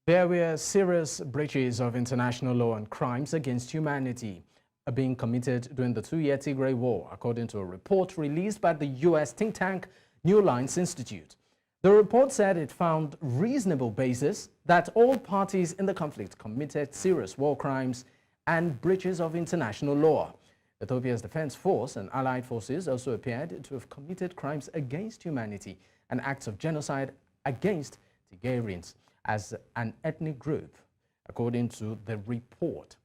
There were serious breaches of international law and crimes against humanity being committed during the two-year Tigray War, according to a report released by the U.S. think tank New Lines Institute. The report said it found reasonable basis that all parties in the conflict committed serious war crimes and breaches of international law. Ethiopia's defense force and allied forces also appeared to have committed crimes against humanity and acts of genocide against Tigrayans as an ethnic group, according to the report.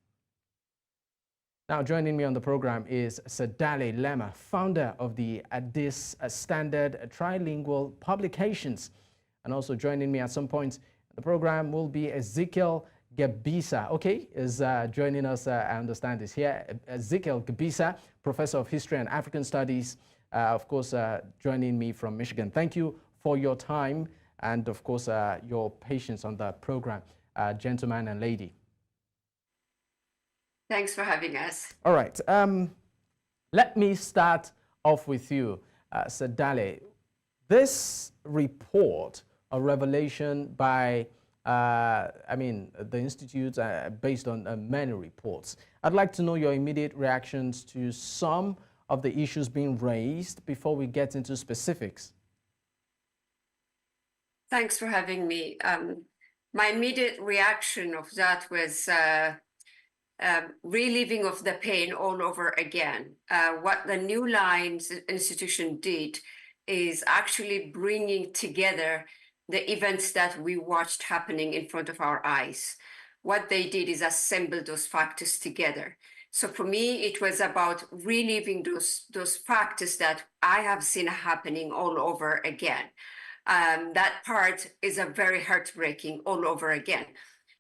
Now, joining me on the program is Tsedale Lemma, founder of the Addis Standard Tri-lingual Publications. And also joining me at some point in the program will be Ezekiel Gebissa. Okay, is joining us, I understand, is here. Ezekiel Gebissa, professor of history and African studies, of course, joining me from Michigan. Thank you for your time and, of course, your patience on the program, gentleman and lady. Thanks for having us. All right. Let me start off with you, Tsedale. This report, a revelation by, the Institute, based on many reports. I'd like to know your immediate reactions to some of the issues being raised before we get into specifics. Thanks for having me. My immediate reaction of that was reliving of the pain all over again. What the New Lines Institution did is actually bringing together the events that we watched happening in front of our eyes. What they did is assemble those factors together. So for me, it was about reliving those factors that I have seen happening all over again. That part is a very heartbreaking all over again.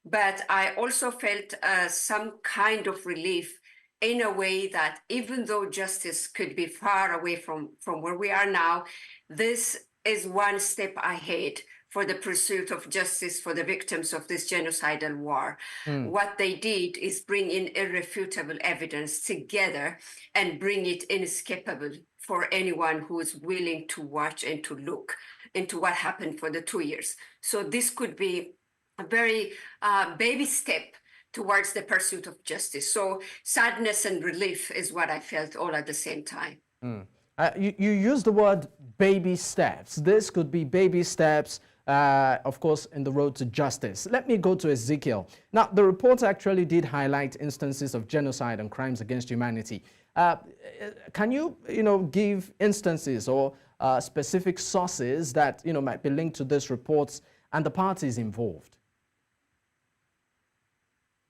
But I also felt some kind of relief in a way that even though justice could be far away from where we are now, this is one step ahead for the pursuit of justice for the victims of this genocidal war. What they did is bring in irrefutable evidence together and bring it inescapable for anyone who is willing to watch and to look into what happened for the 2 years. So this could be a very baby step towards the pursuit of justice. So sadness and relief is what I felt all at the same time. You use the word baby steps. This could be baby steps, of course, in the road to justice. Let me go to Ezekiel. Now, the report actually did highlight instances of genocide and crimes against humanity. Can you, give instances or specific sources that, might be linked to these reports and the parties involved?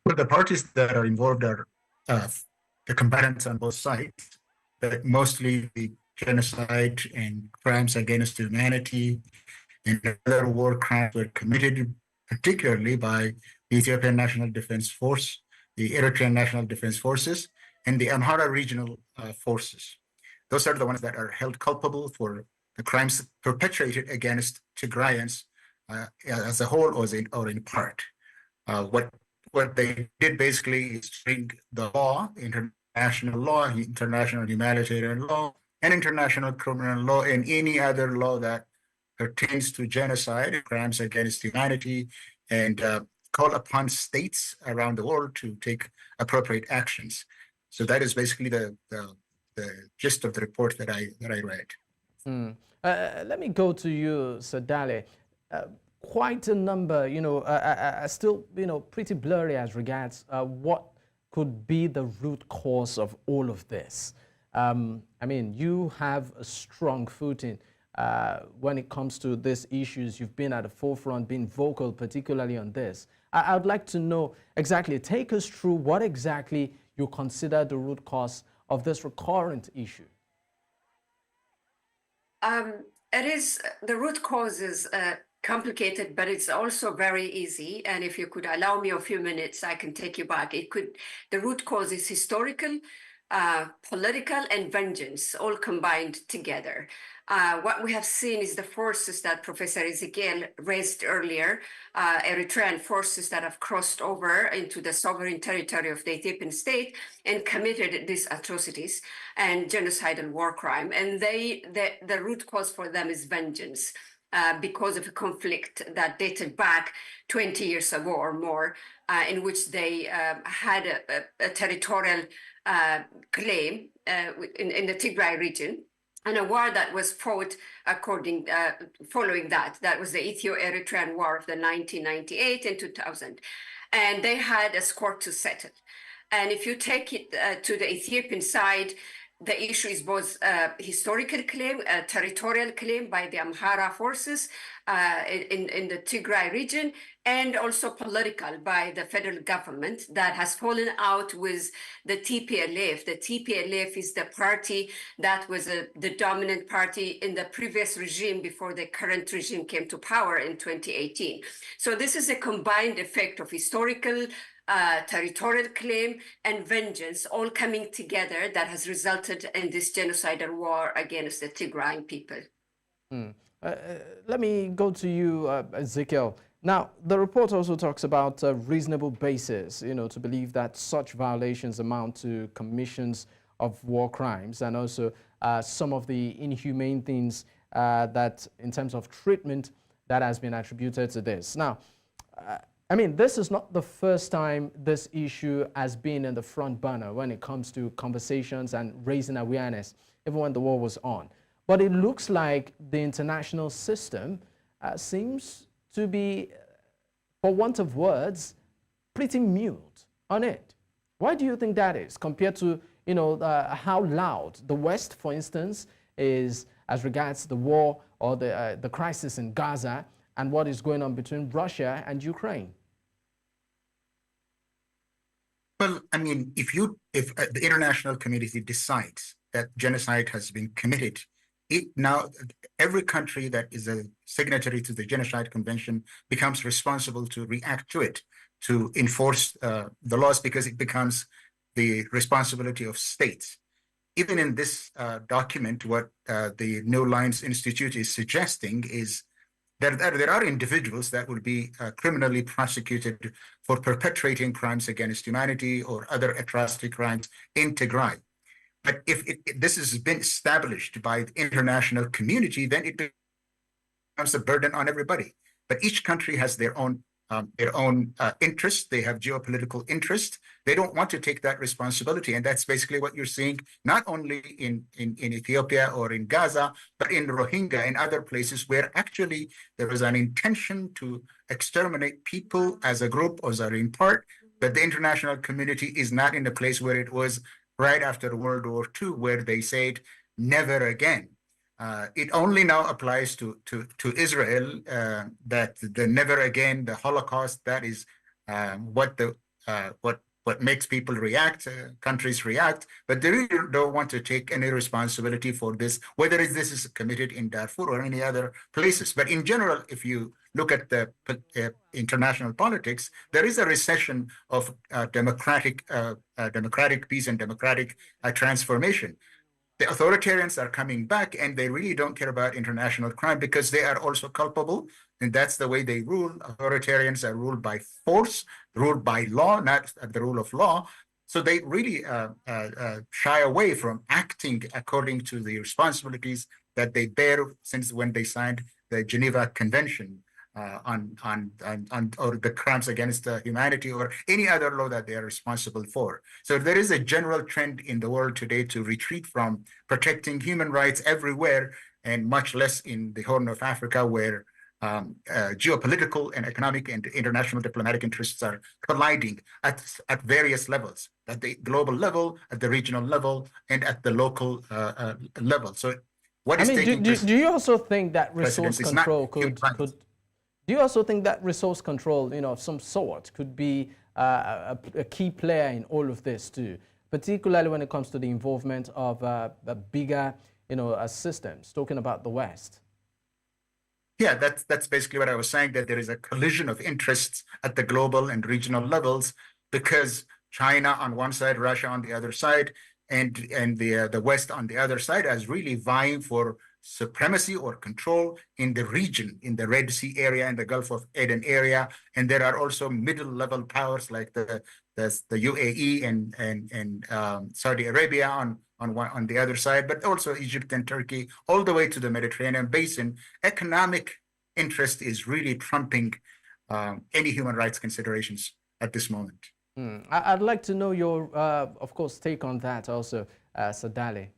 Well, the parties that are involved are the combatants on both sides, but mostly the genocide and crimes against humanity and other war crimes were committed particularly by the Ethiopian National Defense Force, the Eritrean National Defense Forces, and the Amhara Regional Forces. Those are the ones that are held culpable for the crimes perpetrated against Tigrayans as a whole or in part. What they did basically is bring the law, international humanitarian law, and international criminal law, and any other law that pertains to genocide, crimes against humanity, and call upon states around the world to take appropriate actions. So that is basically the gist of the report that I read. Let me go to you, Tsedale. Quite a number, still, pretty blurry as regards what could be the root cause of all of this. You have a strong footing when it comes to these issues. You've been at the forefront, been vocal, particularly on this. I would like to know exactly, take us through what exactly you consider the root cause of this recurrent issue. The root cause is complicated, but it's also very easy. And if you could allow me a few minutes, I can take you back. The root cause is historical, political, and vengeance, all combined together. What we have seen is the forces that Professor Ezekiel raised earlier, Eritrean forces that have crossed over into the sovereign territory of the Ethiopian state and committed these atrocities and genocidal war crime. And the root cause for them is vengeance. because of a conflict that dated back 20 years ago or more, in which they had a territorial claim in the Tigray region, and a war that was fought following that. That was the Ethio-Eritrean War of the 1998 and 2000. And they had a score to settle. And if you take it to the Ethiopian side, the issue is both historical claim, a territorial claim by the Amhara forces in the Tigray region, and also political by the federal government that has fallen out with the TPLF. The TPLF is the party that was the dominant party in the previous regime before the current regime came to power in 2018. So this is a combined effect of historical territorial claim and vengeance all coming together that has resulted in this genocidal war against the Tigrayan people. Let me go to you, Ezekiel. Now, the report also talks about a reasonable basis, to believe that such violations amount to commissions of war crimes, and also some of the inhumane things that, in terms of treatment, that has been attributed to this. Now, I mean, this is not the first time this issue has been in the front burner when it comes to conversations and raising awareness, even when the war was on. But it looks like the international system seems to be, for want of words, pretty mute on it. Why do you think that is, compared to, how loud the West, for instance, is as regards the war or the crisis in Gaza and what is going on between Russia and Ukraine? Well, I mean, if the international community decides that genocide has been committed, now every country that is a signatory to the Genocide Convention becomes responsible to react to it, to enforce the laws, because it becomes the responsibility of states. Even in this document, what the New Lines Institute is suggesting is that there are individuals that will be criminally prosecuted for perpetrating crimes against humanity or other atrocity crimes in Tigray. But if this has been established by the international community, then it becomes a burden on everybody. But each country has their own interests. They have geopolitical interests. They don't want to take that responsibility. And that's basically what you're seeing, not only in Ethiopia or in Gaza, but in Rohingya and other places where actually there is an intention to exterminate people as a group or as in part, but the international community is not in the place where it was right after World War II, where they said, never again. It only now applies to Israel, that the never again, the Holocaust, that is what makes people react, countries react, but they really don't want to take any responsibility for this, whether this is committed in Darfur or any other places. But in general, if you look at the international politics, there is a recession of democratic peace and democratic transformation. The authoritarians are coming back, and they really don't care about international crime because they are also culpable, and that's the way they rule. Authoritarians are ruled by force, ruled by law, not the rule of law. So they really shy away from acting according to the responsibilities that they bear since when they signed the Geneva Convention on or the crimes against humanity or any other law that they are responsible for. So there is a general trend in the world today to retreat from protecting human rights everywhere, and much less in the Horn of Africa, where geopolitical and economic and international diplomatic interests are colliding at various levels, at the global level, at the regional level, and at the local level. So what is taking do you also think that resource control could do you also think that resource control, of some sort, could be a key player in all of this too, particularly when it comes to the involvement of bigger, systems, talking about the West? Yeah, that's basically what I was saying, that there is a collision of interests at the global and regional levels, because China on one side, Russia on the other side, and the West on the other side is really vying for supremacy or control in the region, in the Red Sea area and the Gulf of Aden area. And there are also middle-level powers like the UAE and Saudi Arabia on the other side, but also Egypt and Turkey, all the way to the Mediterranean basin. Economic interest is really trumping any human rights considerations at this moment. I'd like to know your, of course, take on that also, Tsedale.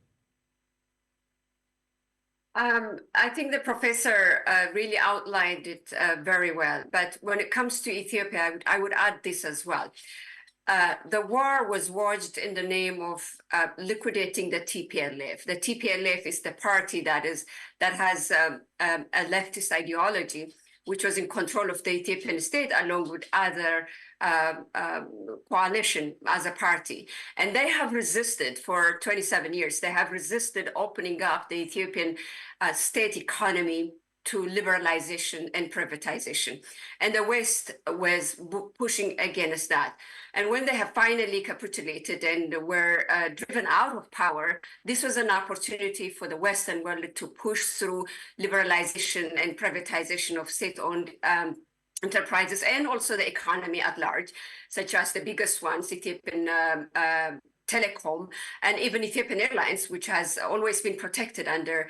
I think the professor really outlined it very well. But when it comes to Ethiopia, I would add this as well. The war was waged in the name of liquidating the TPLF. The TPLF is the party that has a leftist ideology, which was in control of the Ethiopian state along with other coalition as a party. And they have resisted for 27 years. They have resisted opening up the Ethiopian state economy to liberalization and privatization. And the West was pushing against that. And when they have finally capitulated and were driven out of power, this was an opportunity for the Western world to push through liberalization and privatization of state-owned enterprises and also the economy at large, such as the biggest ones, Ethiopian Telecom, and even Ethiopian Airlines, which has always been protected under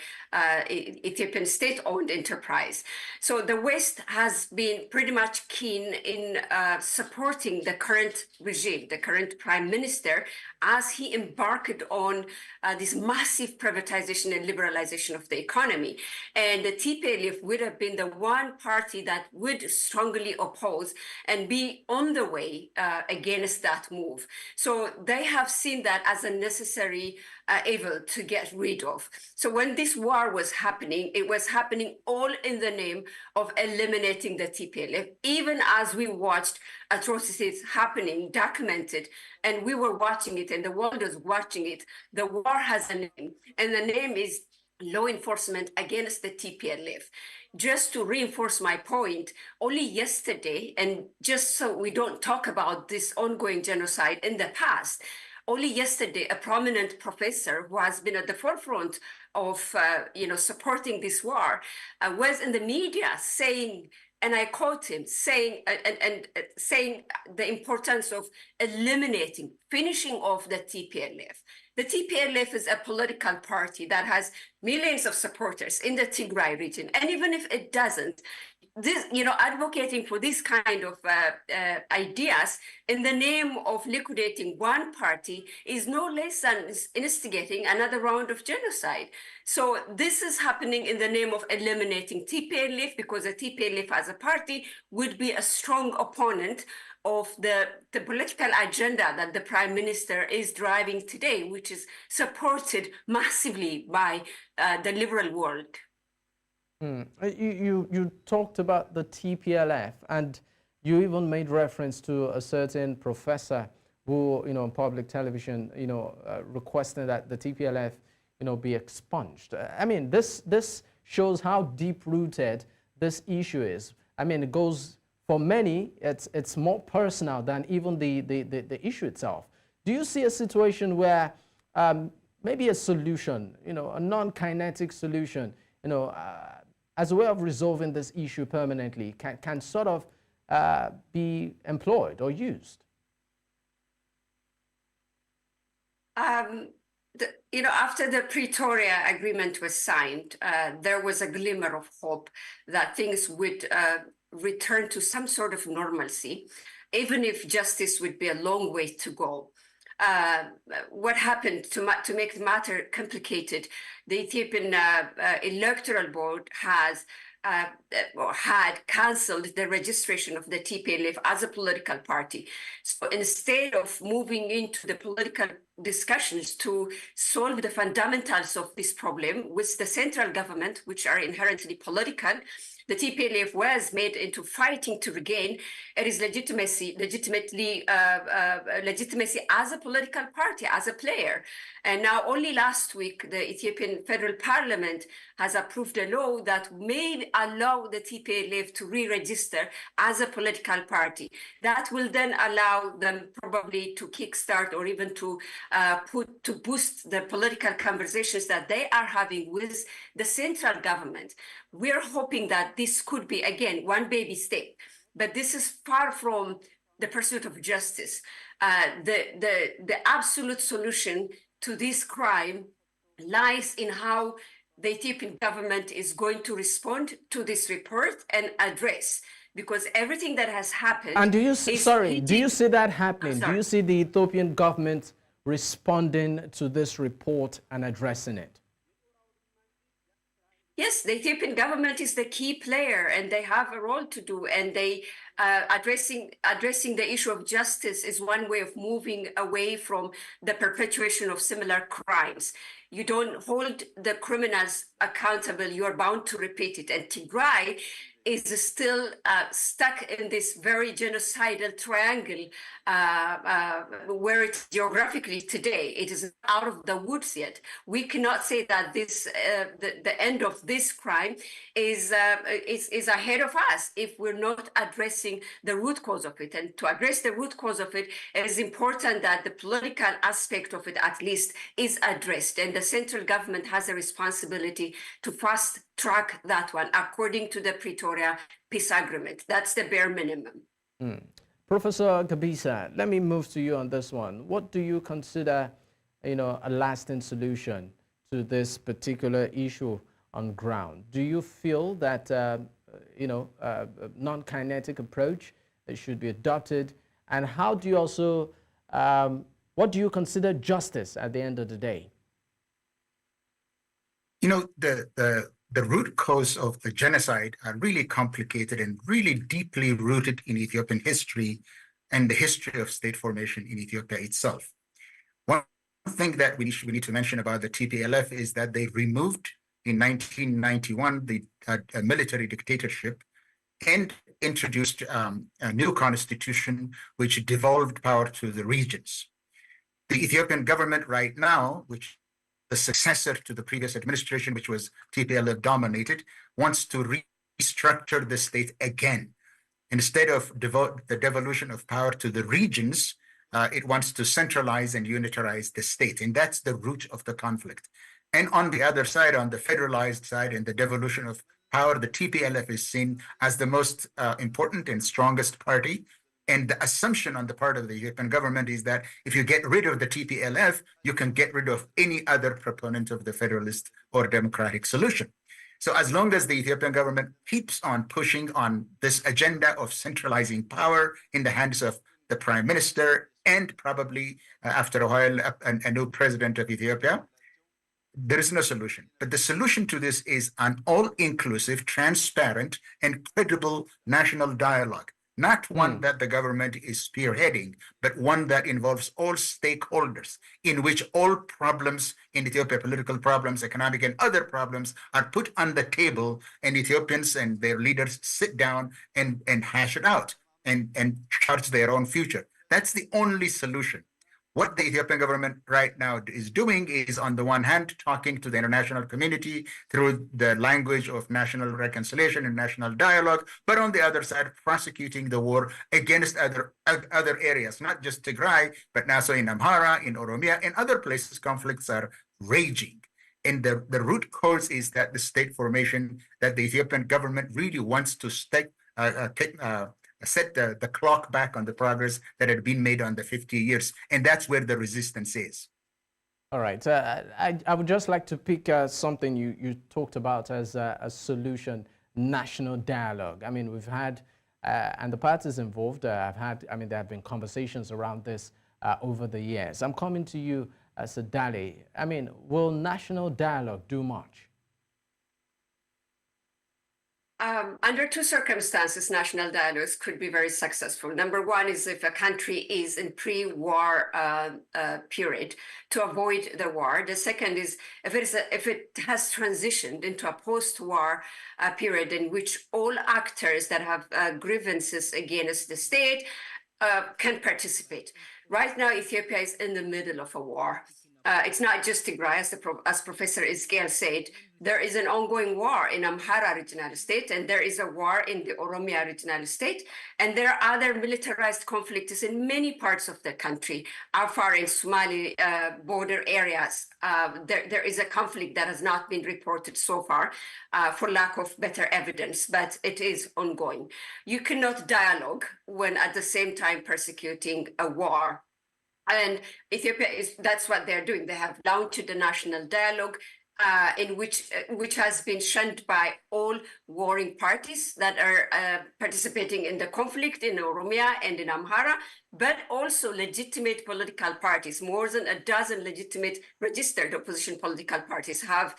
Ethiopian state-owned enterprise. So the West has been pretty much keen in supporting the current regime, the current prime minister, as he embarked on this massive privatization and liberalization of the economy. And the TPLF would have been the one party that would strongly oppose and be on the way against that move. So they have seen that as a necessary evil to get rid of. So when this war was happening, it was happening all in the name of eliminating the TPLF, even as we watched atrocities happening, documented, and we were watching it and the world was watching it. The war has a name, and the name is law enforcement against the TPLF. Just to reinforce my point, only yesterday, and just so we don't talk about this ongoing genocide in the past, only yesterday, a prominent professor who has been at the forefront of supporting this war was in the media saying, and I quote him, saying the importance of eliminating, finishing off the TPLF. The TPLF is a political party that has millions of supporters in the Tigray region. And even if it doesn't, this, advocating for this kind of ideas in the name of liquidating one party is no less than instigating another round of genocide. So this is happening in the name of eliminating TPLF, because the TPLF as a party would be a strong opponent of the political agenda that the prime minister is driving today, which is supported massively by the liberal world. You talked about the TPLF, and you even made reference to a certain professor who, on public television, requesting that the TPLF, be expunged. I mean, this shows how deep-rooted this issue is. I mean, it goes, for many, it's more personal than even the issue itself. Do you see a situation where maybe a solution, a non-kinetic solution, as a way of resolving this issue permanently, can sort of be employed or used? After the Pretoria Agreement was signed, there was a glimmer of hope that things would return to some sort of normalcy, even if justice would be a long way to go. What happened, to make the matter complicated, the Ethiopian Electoral Board had cancelled the registration of the TPLF as a political party. So instead of moving into the political discussions to solve the fundamentals of this problem with the central government, which are inherently political, the TPLF was made into fighting to regain its legitimacy as a political party, as a player. And now only last week, the Ethiopian Federal Parliament has approved a law that may allow the TPLF to re-register as a political party. That will then allow them probably to kickstart or even to boost the political conversations that they are having with the central government. We're hoping that this could be, again, one baby step, but this is far from the pursuit of justice. The absolute solution to this crime lies in how the Ethiopian government is going to respond to this report and address, because everything that has happened. And do you see that happening? Do you see the Ethiopian government responding to this report and addressing it? Yes, the Ethiopian government is the key player, and they have a role to do. And they addressing the issue of justice is one way of moving away from the perpetuation of similar crimes. You don't hold the criminals accountable; you are bound to repeat it. And Tigray is still stuck in this very genocidal triangle where it's geographically today. It is out of the woods yet. We cannot say that this the end of this crime is ahead of us if we're not addressing the root cause of it. And to address the root cause of it, it is important that the political aspect of it at least is addressed. And the central government has a responsibility to fast track that one according to the Pretoria peace agreement. That's the bare minimum. Professor Gebissa, let me move to you on this one. What do you consider, a lasting solution to this particular issue on ground? Do you feel that, a non-kinetic approach should be adopted? And how do you also, what do you consider justice at the end of the day? The root cause of the genocide are really complicated and really deeply rooted in Ethiopian history and the history of state formation in Ethiopia itself. One thing that we need to mention about the TPLF is that they removed in 1991 the military dictatorship and introduced a new constitution which devolved power to the regions. The Ethiopian government right now, which the successor to the previous administration, which was TPLF dominated, wants to restructure the state again. Instead of the devolution of power to the regions, it wants to centralize and unitarize the state. And that's the root of the conflict. And on the other side, on the federalized side and the devolution of power, the TPLF is seen as the most important and strongest party. And the assumption on the part of the Ethiopian government is that if you get rid of the TPLF, you can get rid of any other proponent of the federalist or democratic solution. So as long as the Ethiopian government keeps on pushing on this agenda of centralizing power in the hands of the prime minister and probably after a while a new president of Ethiopia, there is no solution. But the solution to this is an all-inclusive, transparent, and credible national dialogue. Not one that the government is spearheading, but one that involves all stakeholders, in which all problems in Ethiopia, political problems, economic and other problems, are put on the table, and Ethiopians and their leaders sit down and hash it out and chart their own future. That's the only solution. What the Ethiopian government right now is doing is, on the one hand, talking to the international community through the language of national reconciliation and national dialogue, but on the other side, prosecuting the war against other areas, not just Tigray, but also in Amhara, in Oromia, and other places conflicts are raging. And the root cause is that the state formation that the Ethiopian government really wants to set the clock back on the progress that had been made on the 50 years. And that's where the resistance is. All right. I would just like to pick something you talked about as a solution, national dialogue. I mean, we've had, and the parties involved there have been conversations around this over the years. I'm coming to you, Tsedale. I mean, will national dialogue do much? Under two circumstances, national dialogues could be very successful. Number one is if a country is in pre-war period to avoid the war. The second is if it has transitioned into a post-war period in which all actors that have grievances against the state can participate. Right now, Ethiopia is in the middle of a war. It's not just Tigray, as Professor Ezekiel said. There is an ongoing war in Amhara regional state, and there is a war in the Oromia regional state, and there are other militarized conflicts in many parts of the country. Afar in Somali border areas, there is a conflict that has not been reported so far for lack of better evidence, but it is ongoing. You cannot dialogue when at the same time persecuting a war. And Ethiopia that's what they're doing. They have launched the national dialogue. in which has been shunned by all warring parties that are participating in the conflict in Oromia and in Amhara, but also legitimate political parties. More than a dozen legitimate registered opposition political parties have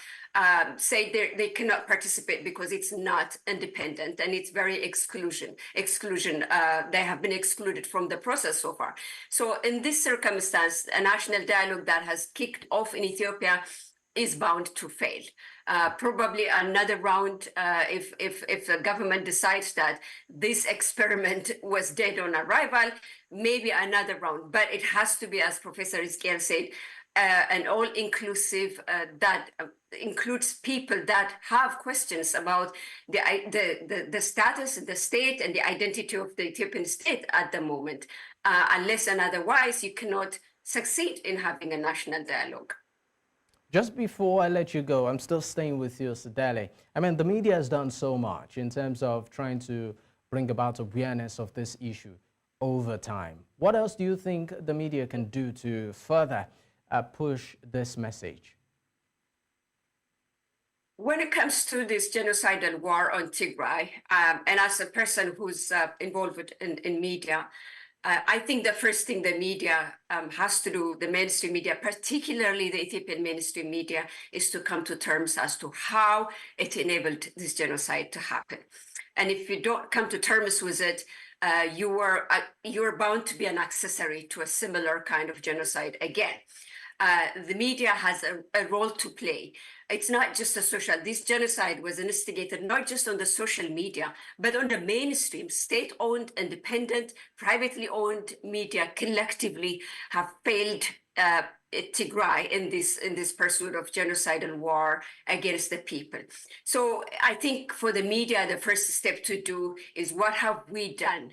said they cannot participate because it's not independent and it's very exclusion. They have been excluded from the process so far. So in this circumstance, a national dialogue that has kicked off in Ethiopia is bound to fail. Probably another round if the government decides that this experiment was dead on arrival, maybe another round. But it has to be, as Professor Ezekiel said, an all-inclusive that includes people that have questions about the status, the state, and the identity of the Ethiopian state at the moment. Unless and otherwise, you cannot succeed in having a national dialogue. Just before I let you go, I'm still staying with you, Tsedale. I mean, the media has done so much in terms of trying to bring about awareness of this issue over time. What else do you think the media can do to further push this message? When it comes to this genocidal war on Tigray, and as a person who's involved in media, I think the first thing the media has to do, the mainstream media, particularly the Ethiopian mainstream media, is to come to terms as to how it enabled this genocide to happen. And if you don't come to terms with it, you're bound to be an accessory to a similar kind of genocide again. The media has a role to play. It's not just a social, this genocide was instigated not just on the social media, but on the mainstream, state-owned, independent, privately owned media collectively have failed Tigray in this pursuit of genocidal war against the people. So I think for the media, the first step to do is what have we done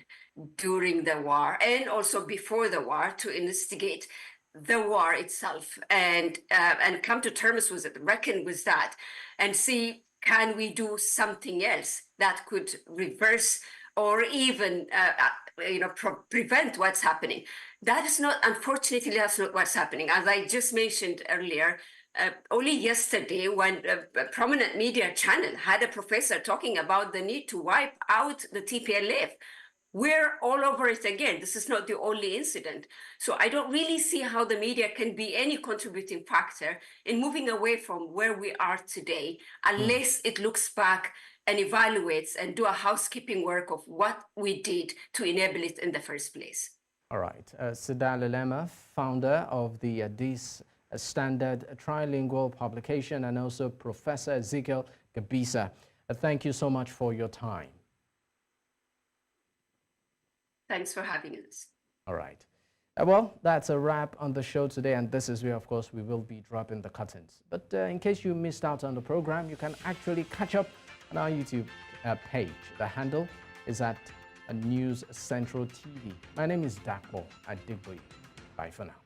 during the war and also before the war to instigate the war itself and come to terms with it, reckon with that, and see, can we do something else that could reverse or even prevent what's happening? That is not, unfortunately, that's not what's happening. As I just mentioned earlier, only yesterday, when a prominent media channel had a professor talking about the need to wipe out the TPLF, we're all over it again. This is not the only incident. So I don't really see how the media can be any contributing factor in moving away from where we are today, unless it looks back and evaluates and do a housekeeping work of what we did to enable it in the first place. All right. Tsedale Lemma, founder of the Addis Standard Tri-lingual Publication, and also Professor Ezekiel Gebissa. Thank you so much for your time. Thanks for having us. All right. Well, that's a wrap on the show today, and this is where, of course, we will be dropping the curtains. But in case you missed out on the program, you can actually catch up on our YouTube page. The handle is at News Central TV. My name is Dapo Adegboye. Bye for now.